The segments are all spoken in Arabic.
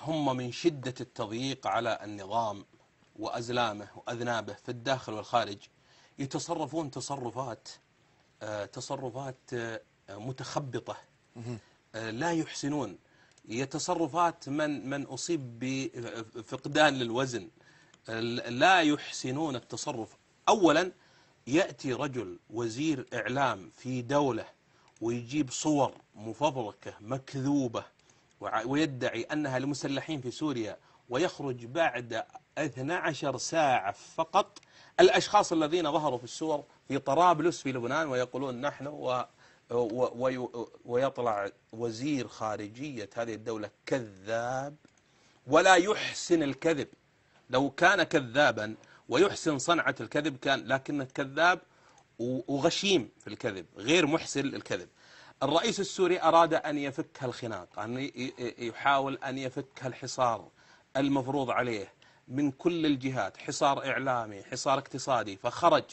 هم من شدة التضييق على النظام وأزلامه وأذنابه في الداخل والخارج يتصرفون تصرفات متخبطة، لا يحسنون. تصرفات من أصيب بفقدان للوزن، لا يحسنون التصرف. أولا يأتي رجل وزير إعلام في دولة ويجيب صور مفبركة مكذوبة ويدعي أنها لمسلحين في سوريا، ويخرج بعد 12 ساعة فقط الأشخاص الذين ظهروا في الصور في طرابلس في لبنان ويقولون نحن ويطلع وزير خارجية هذه الدولة كذاب ولا يحسن الكذب. لو كان كذابا ويحسن صنعة الكذب كان، لكنه كذاب وغشيم في الكذب، غير محسن الكذب. الرئيس السوري أراد أن يفك الخناق، أن يحاول أن يفك الحصار المفروض عليه من كل الجهات، حصار إعلامي، حصار اقتصادي، فخرج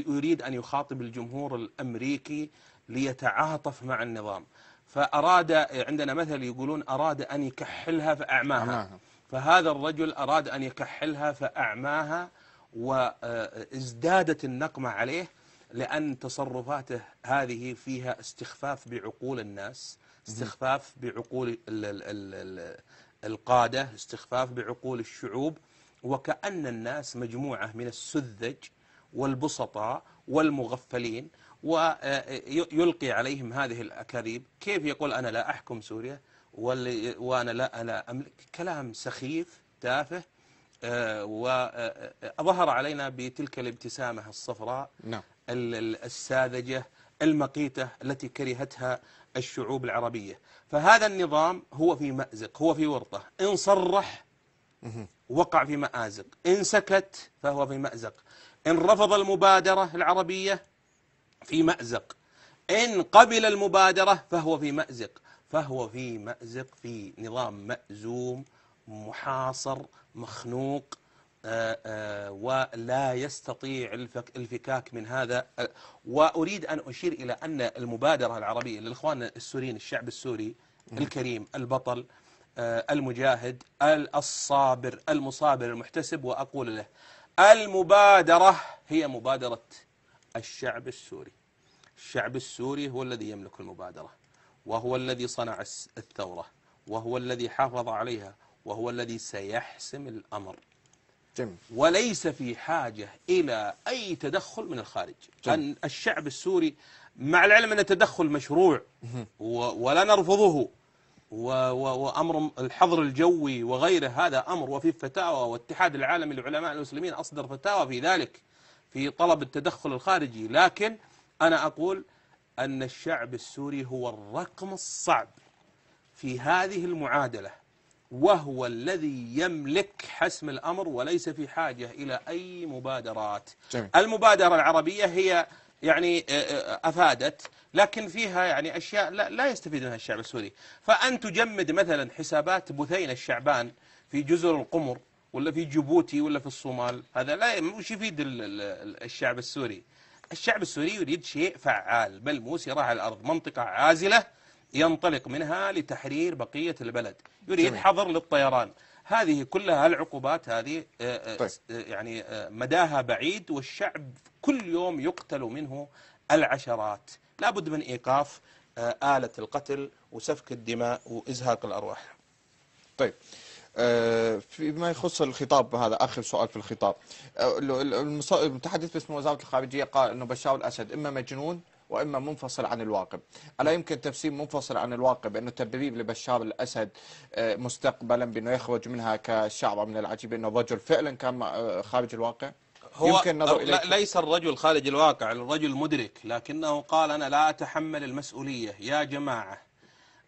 يريد أن يخاطب الجمهور الأمريكي ليتعاطف مع النظام. فأراد، عندنا مثل يقولون أراد أن يكحلها فأعماها، فهذا الرجل أراد أن يكحلها فأعماها، وازدادت النقمة عليه لأن تصرفاته هذه فيها استخفاف بعقول الناس، استخفاف بعقول القادة، استخفاف بعقول الشعوب، وكأن الناس مجموعة من السذج والبسطاء والمغفلين، ويلقي عليهم هذه الأكاذيب. كيف يقول أنا لا أحكم سوريا وأنا لا أملك؟ كلام سخيف تافه، وظهر علينا بتلك الابتسامة الصفراء الساذجة المقيتة التي كرهتها الشعوب العربية. فهذا النظام هو في مأزق، هو في ورطة. إن صرح وقع في مآزق، إن سكت فهو في مأزق، إن رفض المبادرة العربية في مأزق، إن قبل المبادرة فهو في مأزق. فهو في مأزق، في نظام مأزوم محاصر مخنوق، ولا يستطيع الفكاك من هذا. وأريد أن أشير إلى أن المبادرة العربية للإخوان السوريين، الشعب السوري الكريم البطل المجاهد الصابر المصابر المحتسب، وأقول له المبادرة هي مبادرة الشعب السوري. الشعب السوري هو الذي يملك المبادرة، وهو الذي صنع الثورة، وهو الذي حافظ عليها، وهو الذي سيحسم الأمر. جميل. وليس في حاجة إلى أي تدخل من الخارج. أن الشعب السوري، مع العلم أن التدخل مشروع ولا نرفضه، وأمر الحظر الجوي وغيره هذا أمر، وفي فتاوى، والاتحاد العالمي للعلماء المسلمين أصدر فتاوى في ذلك في طلب التدخل الخارجي. لكن أنا أقول أن الشعب السوري هو الرقم الصعب في هذه المعادلة، وهو الذي يملك حسم الأمر، وليس في حاجة إلى أي مبادرات. جميل. المبادرة العربية هي يعني أفادت، لكن فيها يعني أشياء لا يستفيد منها الشعب السوري. فأن تجمد مثلا حسابات بثين الشعبان في جزر القمر ولا في جيبوتي ولا في الصومال، هذا لا مش يفيد الشعب السوري. الشعب السوري يريد شيء فعال ملموس يراه على الأرض، منطقة عازلة ينطلق منها لتحرير بقية البلد، يريد حظر للطيران. هذه كلها العقوبات هذه يعني مداها بعيد، والشعب كل يوم يقتل منه العشرات. لا بد من إيقاف آلة القتل وسفك الدماء وإزهاق الأرواح. طيب، فيما يخص الخطاب، هذا آخر سؤال في الخطاب. المتحدث باسم وزارة الخارجية قال أنه بشار الأسد إما مجنون وإما منفصل عن الواقع. ألا يمكن تفسير منفصل عن الواقع بأنه تدريب لبشار الأسد مستقبلا بأنه يخرج منها كشعرة من العجيب أنه الرجل فعلا كان خارج الواقع؟ هو ليس الرجل خارج الواقع، الرجل مدرك، لكنه قال أنا لا أتحمل المسؤولية يا جماعة.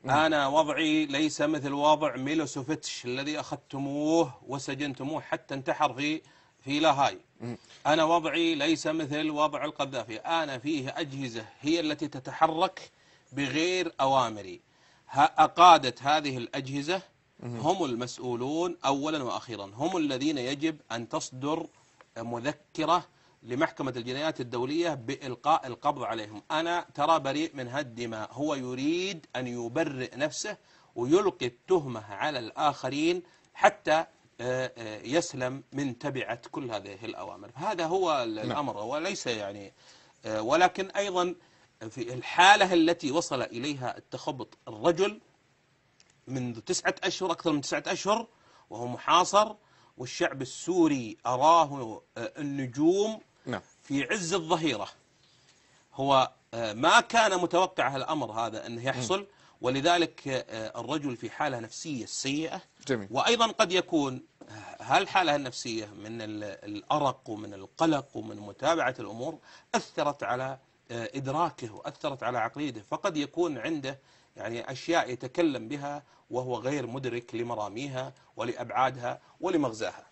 أنا وضعي ليس مثل وضع ميلوسوفيتش الذي أخذتموه وسجنتموه حتى انتحر في لاهاي. أنا وضعي ليس مثل وضع القذافي، أنا فيه أجهزة هي التي تتحرك بغير أوامري. أقادت هذه الأجهزة هم المسؤولون أولا وأخيرا، هم الذين يجب أن تصدر مذكرة لمحكمة الجنايات الدولية بإلقاء القبض عليهم. أنا ترى بريء من هالدماء، هو يريد أن يبرئ نفسه ويلقي التهمة على الآخرين حتى يسلم من تبعة كل هذه الأوامر. هذا هو الأمر، وليس يعني ولكن أيضا في الحالة التي وصل إليها التخبط، الرجل منذ 9 أشهر، أكثر من 9 أشهر وهو محاصر، والشعب السوري أراه النجوم في عز الظهيرة. هو ما كان متوقع الأمر هذا أنه يحصل، ولذلك الرجل في حالة نفسية سيئة. جميل. وأيضا قد يكون هالحالة النفسية من الأرق ومن القلق ومن متابعة الأمور أثرت على إدراكه وأثرت على عقليته، فقد يكون عنده يعني أشياء يتكلم بها وهو غير مدرك لمراميها ولأبعادها ولمغزاها.